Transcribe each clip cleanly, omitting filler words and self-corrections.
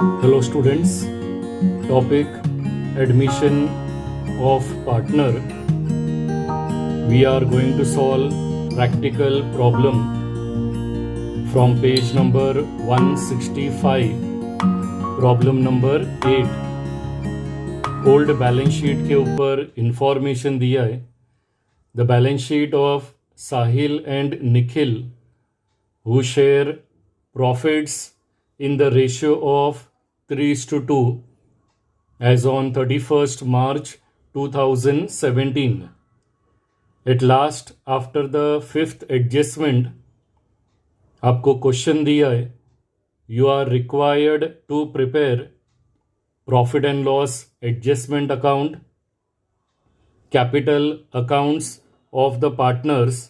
Hello students, topic admission of partner. We are going to solve practical problem from page number 165, problem number 8. Old balance sheet के ऊपर information दिया है. The balance sheet of Sahil and Nikhil who share profits in the ratio of 3:2 as on 31st March 2017. At last, after the fifth adjustment, आपको question दिया है. You are required to prepare profit and loss adjustment account, capital accounts of the partners,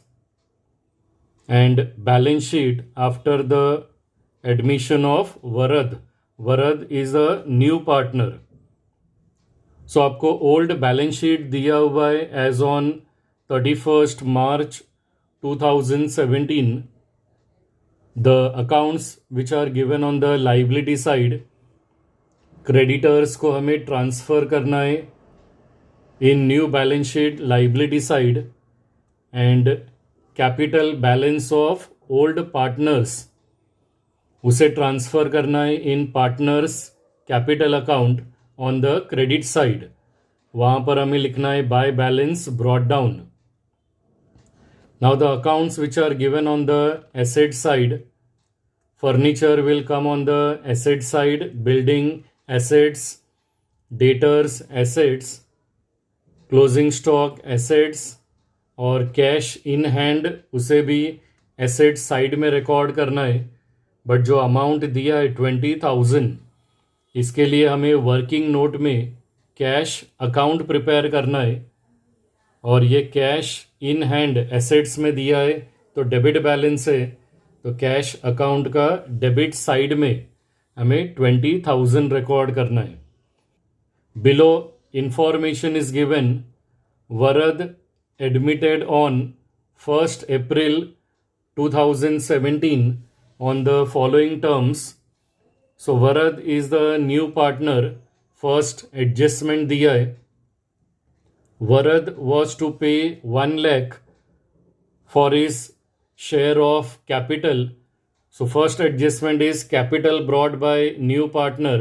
and balance sheet after the admission of Varad. Varad is a new partner. So आपको old balance sheet दिया हुआ है as on 31st March 2017. The accounts which are given on the liability side, creditors को हमें transfer करना है in new balance sheet liability side, and capital balance of old partners उसे transfer करना है in partners capital account on the credit side. वहाँ पर हमें लिखना है by balance brought down. Now the accounts which are given on the asset side, furniture will come on the asset side, building assets, debtors assets, closing stock assets, और cash in hand उसे भी asset side में record करना है. But जो amount दिया है 20,000, इसके लिए हमें वर्किंग नोट में कैश अकाउंट प्रिपेयर करना है. और ये कैश इन हैंड एसेट्स में दिया है तो डेबिट बैलेंस है, तो कैश अकाउंट का डेबिट साइड में हमें 20,000 रिकॉर्ड करना है. Below information is given. Varad admitted on 1st April 2017 on the following terms. So Varad is the new partner. First adjustment दिया है. Varad was to pay 1 lakh for his share of capital. So first adjustment is capital brought by new partner.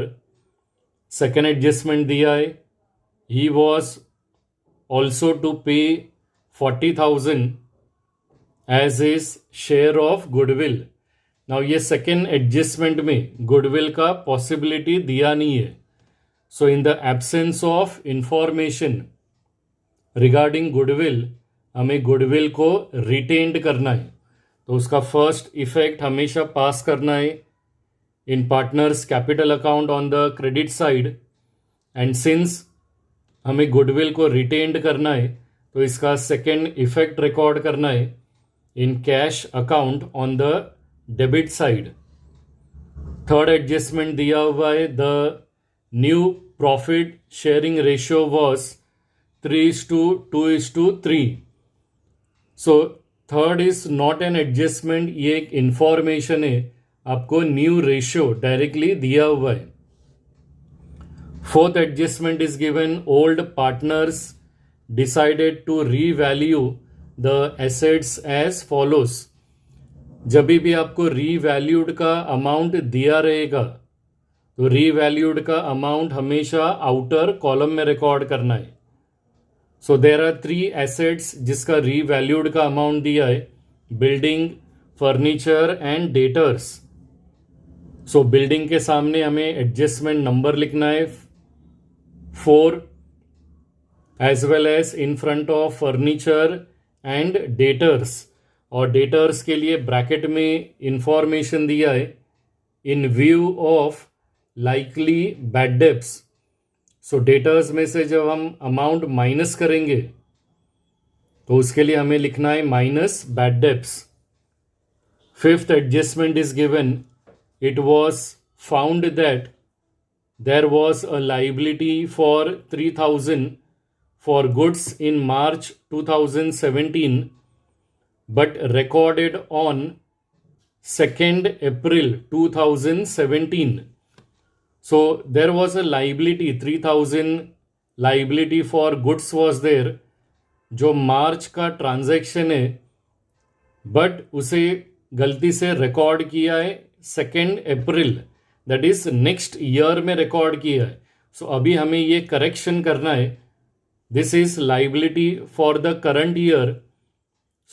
Second adjustment दिया है. He was also to pay 40,000 as his share of goodwill. Now ये second adjustment में goodwill का possibility दिया नहीं है. So in the absence of information regarding goodwill, हमें goodwill को retained करना है. तो उसका first effect हमेशा पास करना है in partners capital account on the credit side. And since हमें goodwill को retained करना है, तो इसका सेकेंड इफेक्ट रिकॉर्ड करना है in cash account on the debit side. Third adjustment दिया हुआ है. The new profit sharing ratio was 3:2:3. So third is not an adjustment, ये एक इंफॉर्मेशन है. आपको न्यू रेशियो डायरेक्टली दिया हुआ है. Fourth adjustment is given. Old partners decided to revalue the assets as follows. जब भी आपको रीवैल्यूड का अमाउंट दिया रहेगा तो रीवैल्यूड का अमाउंट हमेशा आउटर कॉलम में रिकॉर्ड करना है. सो देयर आर 3 एसेट्स जिसका रीवैल्यूड का अमाउंट दिया है. Building, furniture and debtors. So building के सामने हमें एडजस्टमेंट नंबर लिखना है 4, as well as in front of furniture and debtors. और डेटर्स के लिए ब्रैकेट में इंफॉर्मेशन दिया है इन view of likely bad debts. So debtors में से जब हम अमाउंट माइनस करेंगे तो उसके लिए हमें लिखना है minus bad debts. Fifth adjustment is given. It was found that there was a liability for 3,000 for goods in March 2017, but recorded on 2nd April 2017. So there was a liability, 3000 liability for goods was there, जो मार्च का transaction है, but उसे गलती से record किया है 2 अप्रैल, that is next year में record किया है. सो अभी हमें ये करेक्शन करना है. This is liability for the current year.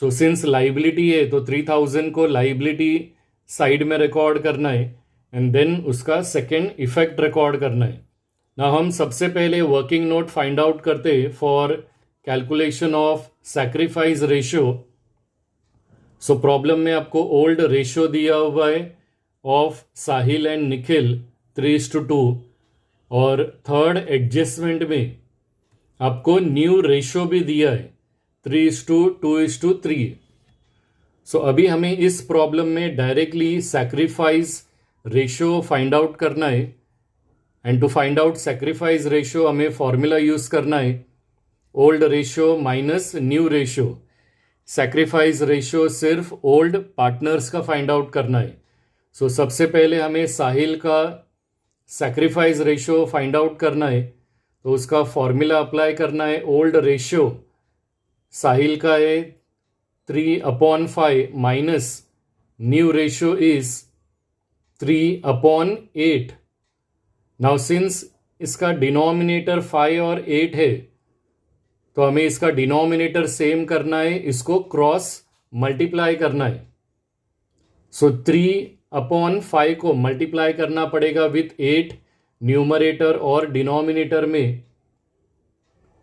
So since liability है तो 3000 को लाइबिलिटी साइड में रिकॉर्ड करना है एंड देन उसका सेकेंड इफेक्ट रिकॉर्ड करना है. ना हम सबसे पहले वर्किंग नोट फाइंड आउट करते for calculation of sacrifice ratio. So problem में आपको ओल्ड रेशियो दिया हुआ है ऑफ साहिल एंड निखिल 3:2, और थर्ड एडजस्टमेंट में आपको न्यू रेशियो भी दिया है 3:2:3. सो अभी हमें इस प्रॉब्लम में directly sacrifice ratio find out करना है. And to find out sacrifice ratio हमें फॉर्मूला यूज करना है, old ratio minus new ratio. Sacrifice ratio सिर्फ ओल्ड पार्टनर्स का फाइंड आउट करना है. सो सबसे पहले हमें साहिल का सैक्रिफाइस रेशियो फाइंड आउट करना है, तो उसका फॉर्मूला अप्लाई करना है. ओल्ड रेशियो साहिल का है 3/5 minus new ratio is 3/8. Now since इसका डिनोमिनेटर 5 और 8 है, तो हमें इसका डिनोमिनेटर सेम करना है, इसको क्रॉस मल्टीप्लाई करना है. सो 3/5 को मल्टीप्लाई करना पड़ेगा विथ 8 न्यूमरेटर और डिनोमिनेटर में,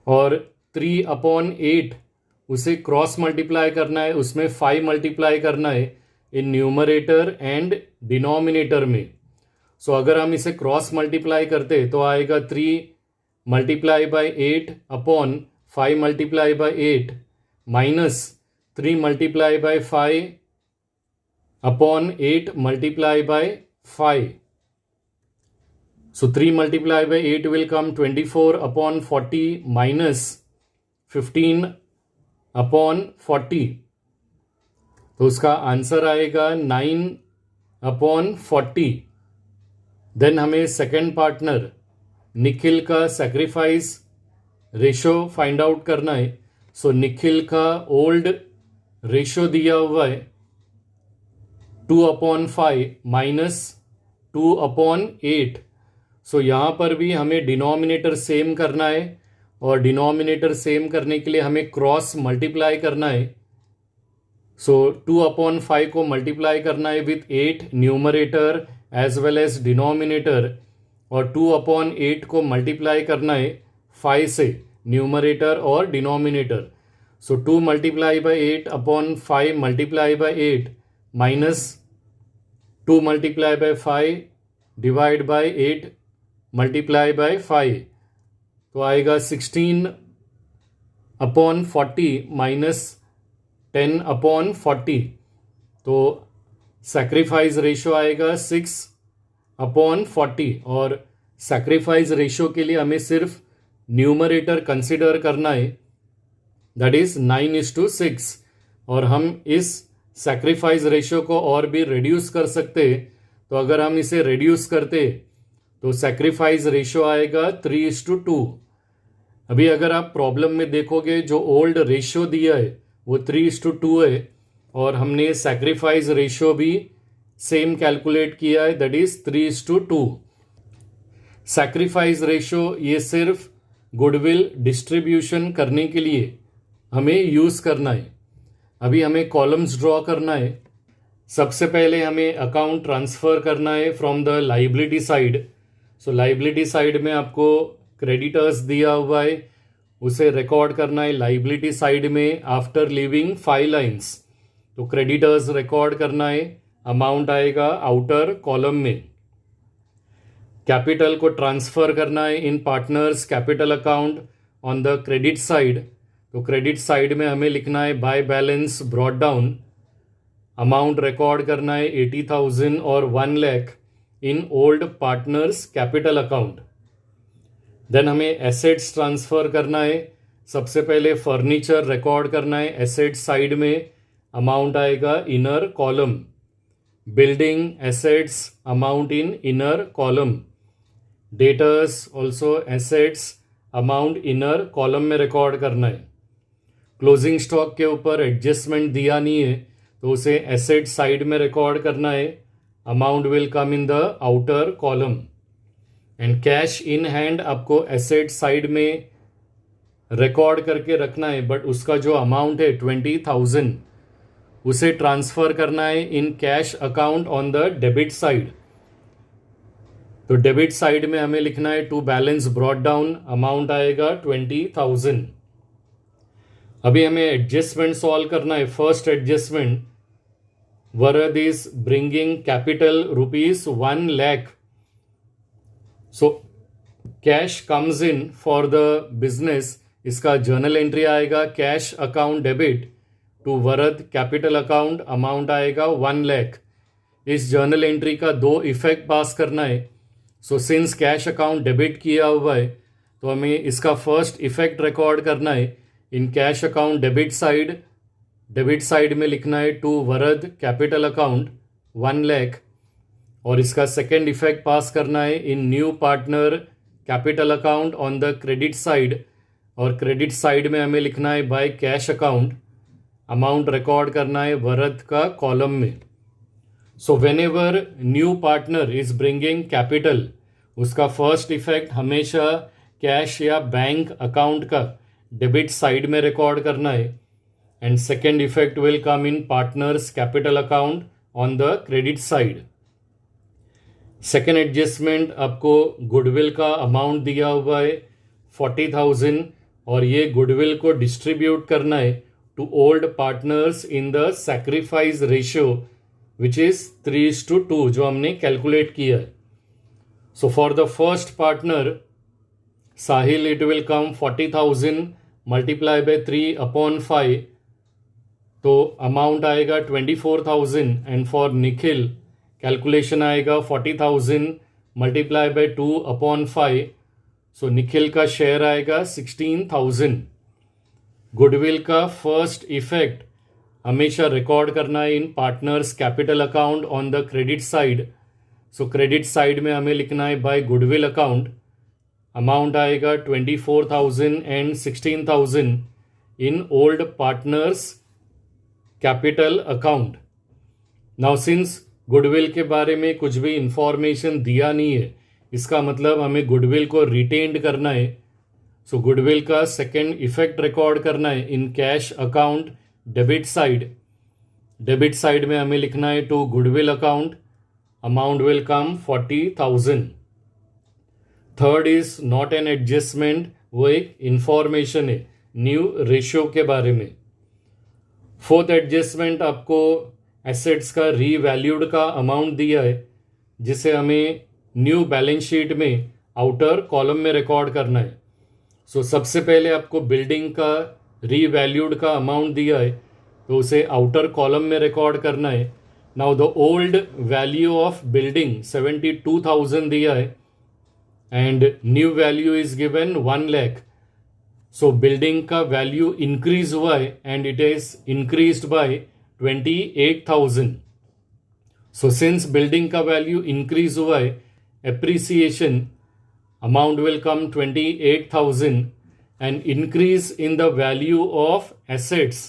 और 3/8 उसे क्रॉस मल्टीप्लाई करना है, उसमें 5 मल्टीप्लाई करना है इन न्यूमरेटर एंड डिनोमिनेटर में. सो अगर हम इसे क्रॉस मल्टीप्लाई करते तो आएगा 3 multiply by 8 upon 5 multiply by 8 minus 3 multiply by 5 upon 8 multiply by 5. So 3 multiplied by 8 will come 24 upon 40 minus 15 upon 40. तो उसका आंसर आएगा 9 upon 40. देन हमें सेकेंड पार्टनर निखिल का सैक्रिफाइस रेशियो फाइंड आउट करना है. सो निखिल का ओल्ड रेशियो दिया हुआ है 2/5 माइनस 2/8. सो यहाँ पर भी हमें डिनोमिनेटर सेम करना है, और डिनोमिनेटर सेम करने के लिए हमें क्रॉस मल्टीप्लाई करना है. सो 2/5 को मल्टीप्लाई करना है with 8 numerator as well as denominator, और 2/8 को मल्टीप्लाई करना है 5 से न्यूमरेटर और denominator. So 2 multiply by 8 upon 5 multiply by 8 minus 2 multiply by 5 divide by 8 multiply by 5, तो आएगा 16/40 माइनस 10/40. तो सैक्रिफाइस रेशियो आएगा 6/40, और सैक्रिफाइस रेशियो के लिए हमें सिर्फ न्यूमरेटर कंसिडर करना है, दैट इज 9:6. और हम इस सैक्रिफाइस रेशियो को और भी रिड्यूस कर सकते. तो अगर हम इसे रिड्यूस करते तो सैक्रिफाइस रेशियो आएगा 3:2. अभी अगर आप प्रॉब्लम में देखोगे जो ओल्ड रेशियो दिया है वो 3:2 है, और हमने सैक्रिफाइस रेशियो भी सेम कैलकुलेट किया है, दैट इज 3:2. सैक्रिफाइस रेशियो ये सिर्फ गुडविल डिस्ट्रीब्यूशन करने के लिए हमें यूज करना है. अभी हमें कॉलम्स ड्रॉ करना है. सबसे पहले हमें अकाउंट ट्रांसफर करना है from the liability side. So liability side में आपको क्रेडिटर्स दिया हुआ है, उसे रिकॉर्ड करना है लाइबिलिटी साइड में आफ्टर लीविंग 5 लाइन्स. तो क्रेडिटर्स रिकॉर्ड करना है, अमाउंट आएगा आउटर कॉलम में. कैपिटल को ट्रांसफर करना है in partners capital account on the credit side. तो क्रेडिट साइड में हमें लिखना है by balance brought down. Amount record करना है 80,000 और 1 lakh in old partners capital account. Then हमें एसेट्स ट्रांसफर करना है. सबसे पहले फर्नीचर रिकॉर्ड करना है एसेट साइड में, अमाउंट आएगा inner column. Building assets amount in inner column. Debtors also assets amount inner column में रिकॉर्ड करना है. क्लोजिंग स्टॉक के ऊपर एडजस्टमेंट दिया नहीं है तो उसे एसेट साइड में रिकॉर्ड करना है. Amount will come in the outer column. And cash in hand आपको एसेट साइड में रिकॉर्ड करके रखना है, बट उसका जो अमाउंट है 20,000 उसे ट्रांसफर करना है in cash account on the debit side. तो डेबिट साइड में हमें लिखना है to balance brought down, amount आएगा 20,000. अभी हमें एडजस्टमेंट सॉल्व करना है. First adjustment, Varad is bringing capital ₹1 lakh. So cash comes in for the business. इसका जर्नल एंट्री आएगा cash account debit to Varad capital account, amount आएगा 1 lakh. इस जर्नल एंट्री का 2 इफेक्ट पास करना है. So since cash account debit किया हुआ है तो हमें इसका फर्स्ट इफेक्ट रिकॉर्ड करना है in cash account debit side. Debit side में लिखना है to Varad capital account 1 lakh. और इसका सेकेंड इफेक्ट पास करना है in new partner capital account on the credit side. और क्रेडिट साइड में हमें लिखना है by cash account, amount record करना है वरद का कॉलम में. So whenever new partner is bringing capital, उसका फर्स्ट इफेक्ट हमेशा कैश या बैंक अकाउंट का डेबिट साइड में रिकॉर्ड करना है. And second effect will come in partners capital account on the credit side. Second adjustment, आपको goodwill का amount दिया हुआ है 40,000 और ये गुडविल को डिस्ट्रीब्यूट करना है to old partners in the sacrifice ratio which is 3:2 जो हमने कैलकुलेट किया है. So for the first partner Sahil, it will come 40,000 multiply by 3/5, तो अमाउंट आएगा 24,000. एंड फॉर निखिल कैलकुलेशन आएगा 40,000 मल्टीप्लाई बाय 2/5, सो निखिल का शेयर आएगा 16,000. गुडविल का फर्स्ट इफेक्ट हमेशा रिकॉर्ड करना है in partners capital account on the credit side. So credit side में हमें लिखना है बाय गुडविल अकाउंट, अमाउंट आएगा 24,000 and 16,000 in old partners capital account. Now since goodwill के बारे में कुछ भी इंफॉर्मेशन दिया नहीं है, इसका मतलब हमें गुडविल को रिटेन्ड करना है. सो गुडविल का सेकेंड इफेक्ट रिकॉर्ड करना है in cash account debit side. Debit side में हमें लिखना है to goodwill account, amount will come 40,000. Third is not an adjustment, वो एक इंफॉर्मेशन है न्यू रेशियो के बारे में. फोर्थ एडजस्टमेंट, आपको एसेट्स का रीवैल्यूड का अमाउंट दिया है जिसे हमें न्यू बैलेंस शीट में आउटर कॉलम में रिकॉर्ड करना है. सो सबसे पहले आपको बिल्डिंग का रीवैल्यूड का अमाउंट दिया है तो उसे आउटर कॉलम में रिकॉर्ड करना है. Now the old value of building 72,000 दिया है and new value is given 1 lakh. So building का वैल्यू इंक्रीज हुआ है and it is increased by 28,000. So since building का वैल्यू इंक्रीज हुआ है, appreciation amount will come 28,000 and increase in the value of assets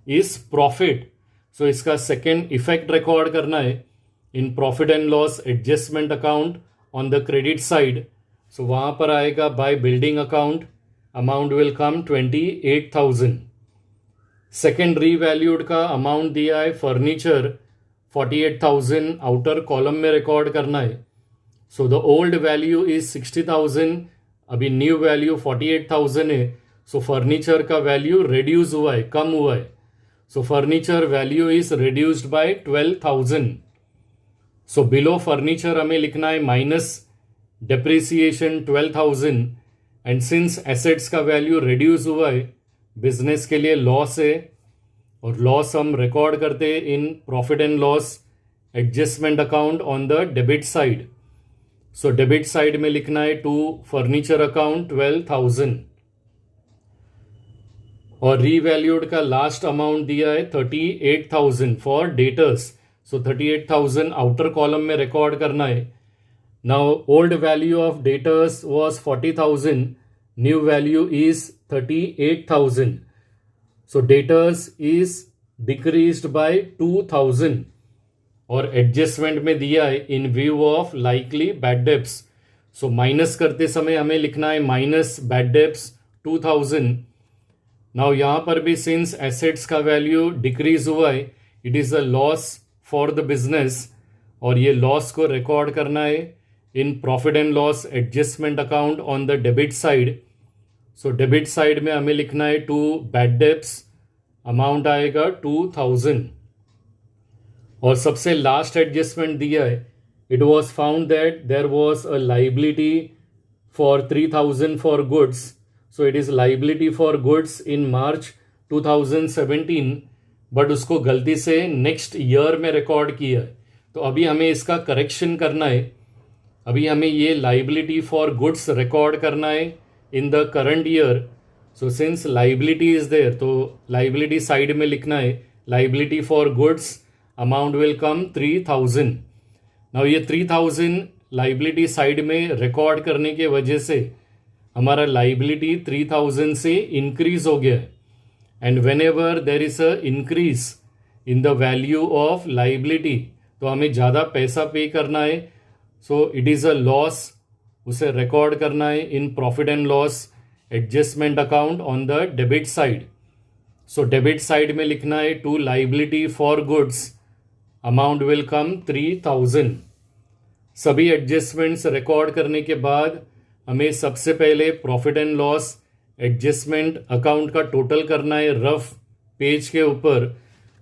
is profit. So इसका second effect record करना है in profit and loss adjustment account on the credit side. So वहाँ पर आएगा by building account, amount will come 28,000. Second revalued का amount दिया है furniture 48,000, outer column में रिकॉर्ड करना है. So the old value is 60,000, अभी न्यू वैल्यू 48,000 है. सो फर्नीचर का वैल्यू रिड्यूस हुआ है, कम हुआ है. So furniture value is reduced by 12,000. So below furniture हमें लिखना है minus depreciation 12,000. And since assets का वैल्यू रिड्यूस हुआ है, बिजनेस के लिए लॉस है और लॉस हम रिकॉर्ड करते हैं इन profit and loss adjustment account on the debit side. So debit side में लिखना है टू फर्नीचर अकाउंट 12,000. और रीवैल्यूड का लास्ट अमाउंट दिया है 38,000 for debtors. So 38,000 outer column में रिकॉर्ड करना है. Now, old value of debtors was 40,000. New value is 38,000. So, debtors is decreased by 2,000. और एडजस्टमेंट में दिया है इन view of likely bad debts. So minus करते समय हमें लिखना है माइनस बैड डेब्ट्स 2000. नाउ यहाँ पर भी सिंस एसेट्स का वैल्यू डिक्रीज हुआ है, it is a loss for the business, और ये लॉस को रिकॉर्ड करना है in profit and loss adjustment account on the debit side. So debit side में हमें लिखना है टू बैड डेब्ट्स, अमाउंट आएगा 2000. और सबसे लास्ट एडजस्टमेंट दिया है, it was found that there was a liability for 3000 for goods. So it is liability for goods in March 2017, but उसको गलती से नेक्स्ट ईयर में रिकॉर्ड किया है. तो अभी हमें इसका करेक्शन करना है. अभी हमें ये लाइबिलिटी फॉर गुड्स रिकॉर्ड करना है in the current year. So since liability is there, तो लाइबिलिटी साइड में लिखना है liability for goods, amount will come 3000. Now ये 3000 लाइबिलिटी साइड में रिकॉर्ड करने के वजह से हमारा लाइबिलिटी 3000 से इंक्रीज हो गया है. And whenever there is a increase in the value of liability, तो हमें ज़्यादा पैसा पे करना है. So it is a loss, उसे रिकॉर्ड करना है in profit and loss adjustment account on the debit side. So debit side में लिखना है to liability for goods, amount will come 3000. सभी एडजस्टमेंट्स रिकॉर्ड करने के बाद हमें सबसे पहले profit and loss adjustment account का टोटल करना है रफ पेज के ऊपर.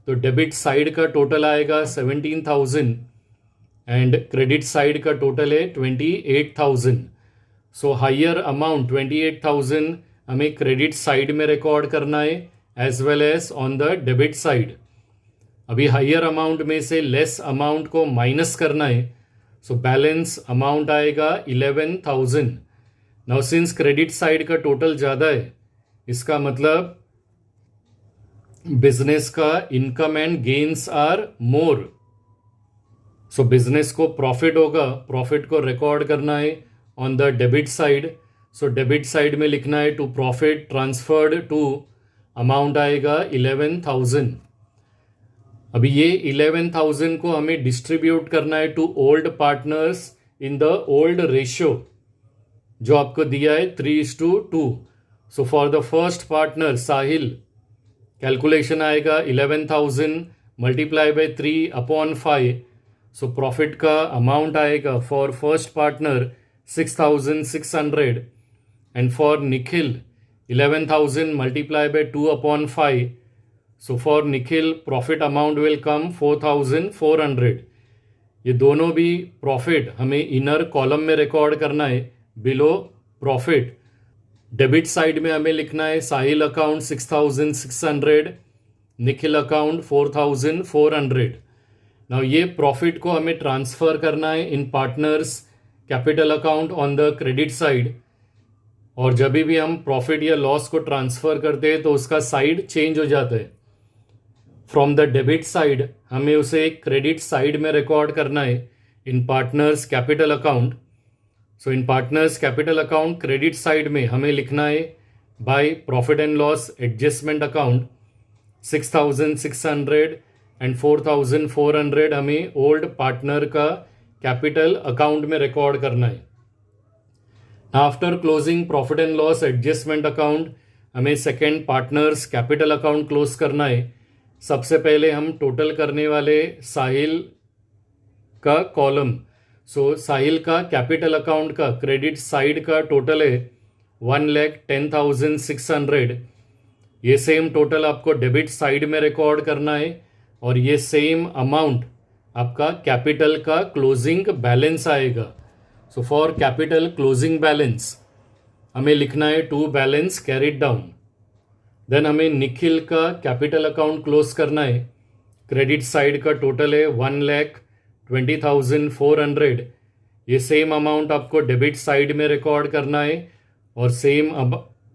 तो डेबिट साइड का टोटल आएगा 17,000 एंड क्रेडिट साइड का टोटल है 28,000. सो हायर अमाउंट 28,000 हमें क्रेडिट साइड में रिकॉर्ड करना है as well as on the debit side. अभी हायर अमाउंट में से लेस अमाउंट को माइनस करना है. सो बैलेंस अमाउंट आएगा 11,000. नाउ सिंस क्रेडिट साइड का टोटल ज़्यादा है, इसका मतलब बिजनेस का income and gains are more. So business को प्रॉफिट होगा, प्रॉफिट को रिकॉर्ड करना है on the debit side. So debit side में लिखना है to profit transferred to, amount आएगा 11,000. अभी ये 11,000 को हमें डिस्ट्रीब्यूट करना है to old partners in the old ratio जो आपको दिया है 3:2. So for the first partner Sahil, calculation आएगा 11,000 मल्टीप्लाई बाय 3/5. सो प्रॉफिट का अमाउंट आएगा for first partner 6,600 and for Nikhil 11,000 multiply by 2/5. So for Nikhil profit amount will come 4,400. ये दोनों भी प्रॉफिट हमें इनर कॉलम में रिकॉर्ड करना है बिलो प्रॉफिट. डेबिट साइड में हमें लिखना है Sahil account 6,600, Nikhil account 4,400. Now ये प्रॉफिट को हमें ट्रांसफर करना है in partners capital account on the credit side. और जब भी हम प्रॉफिट या लॉस को ट्रांसफर करते हैं तो उसका साइड चेंज हो जाता है. फ्रॉम द डेबिट साइड हमें उसे क्रेडिट साइड में रिकॉर्ड करना है in partners capital account. So in partners capital account credit side में हमें लिखना है by profit and loss adjustment account 6,600 and 4,400 हमें ओल्ड पार्टनर का कैपिटल अकाउंट में रिकॉर्ड करना है. After closing profit and loss adjustment account हमें second partners capital account close करना है. सबसे पहले हम टोटल करने वाले साहिल का कॉलम. सो साहिल का कैपिटल अकाउंट का क्रेडिट साइड का टोटल है 1,10,600. ये सेम टोटल आपको डेबिट साइड में रिकॉर्ड करना है और ये सेम अमाउंट आपका कैपिटल का क्लोजिंग बैलेंस आएगा. So for capital closing balance हमें लिखना है to balance carried down. Then हमें निखिल का कैपिटल अकाउंट क्लोज करना है. क्रेडिट साइड का टोटल है 1,20,400. ये सेम अमाउंट आपको डेबिट साइड में रिकॉर्ड करना है और सेम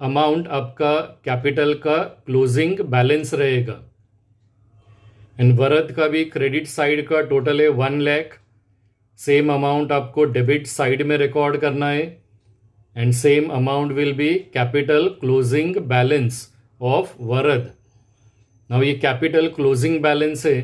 अमाउंट आपका कैपिटल का क्लोजिंग बैलेंस रहेगा. एंड भरत का भी क्रेडिट साइड का टोटल है 1,00,000. सेम अमाउंट आपको डेबिट साइड में रिकॉर्ड करना है and same amount will be capital closing balance of Varad. Now ये कैपिटल क्लोजिंग बैलेंस है.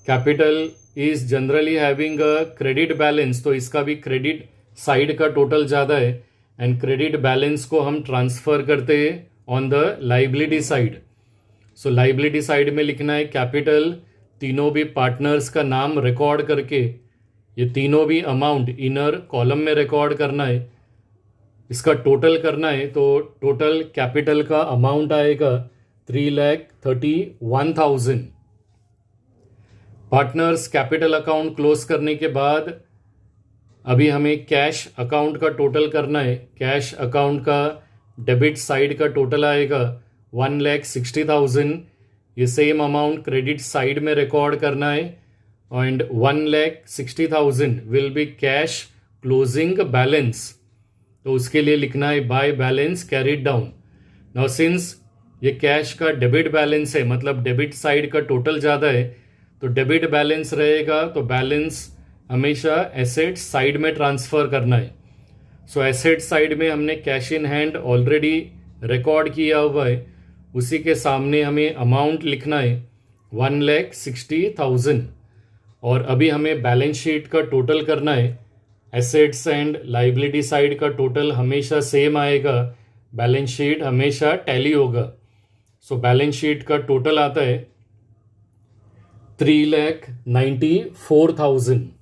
Capital is generally having a credit balance, तो इसका भी क्रेडिट साइड का टोटल ज़्यादा है एंड क्रेडिट बैलेंस को हम ट्रांसफ़र करते हैं on the liability side. So liability side में लिखना है कैपिटल, तीनों भी पार्टनर्स का नाम रिकॉर्ड करके ये तीनों भी अमाउंट इनर कॉलम में रिकॉर्ड करना है. इसका टोटल करना है तो टोटल कैपिटल का अमाउंट आएगा 3,31,000. पार्टनर्स कैपिटल अकाउंट क्लोज करने के बाद अभी हमें कैश अकाउंट का टोटल करना है. कैश अकाउंट का डेबिट साइड का टोटल आएगा 1,60,000. ये सेम अमाउंट क्रेडिट साइड में रिकॉर्ड करना है and 1,60,000 will be cash closing balance. तो उसके लिए लिखना है by balance carried down. Now since ये कैश का डेबिट बैलेंस है, मतलब डेबिट साइड का टोटल ज़्यादा है, तो डेबिट बैलेंस रहेगा तो बैलेंस हमेशा एसेट साइड में ट्रांसफ़र करना है. सो एसेट साइड में हमने cash in hand already record किया हुआ है, उसी के सामने हमें अमाउंट लिखना है 1,60,000. और अभी हमें बैलेंस शीट का टोटल करना है. एसेट्स एंड लाइबिलिटी साइड का टोटल हमेशा सेम आएगा, बैलेंस शीट हमेशा टैली होगा. सो बैलेंस शीट का टोटल आता है 3,94,000.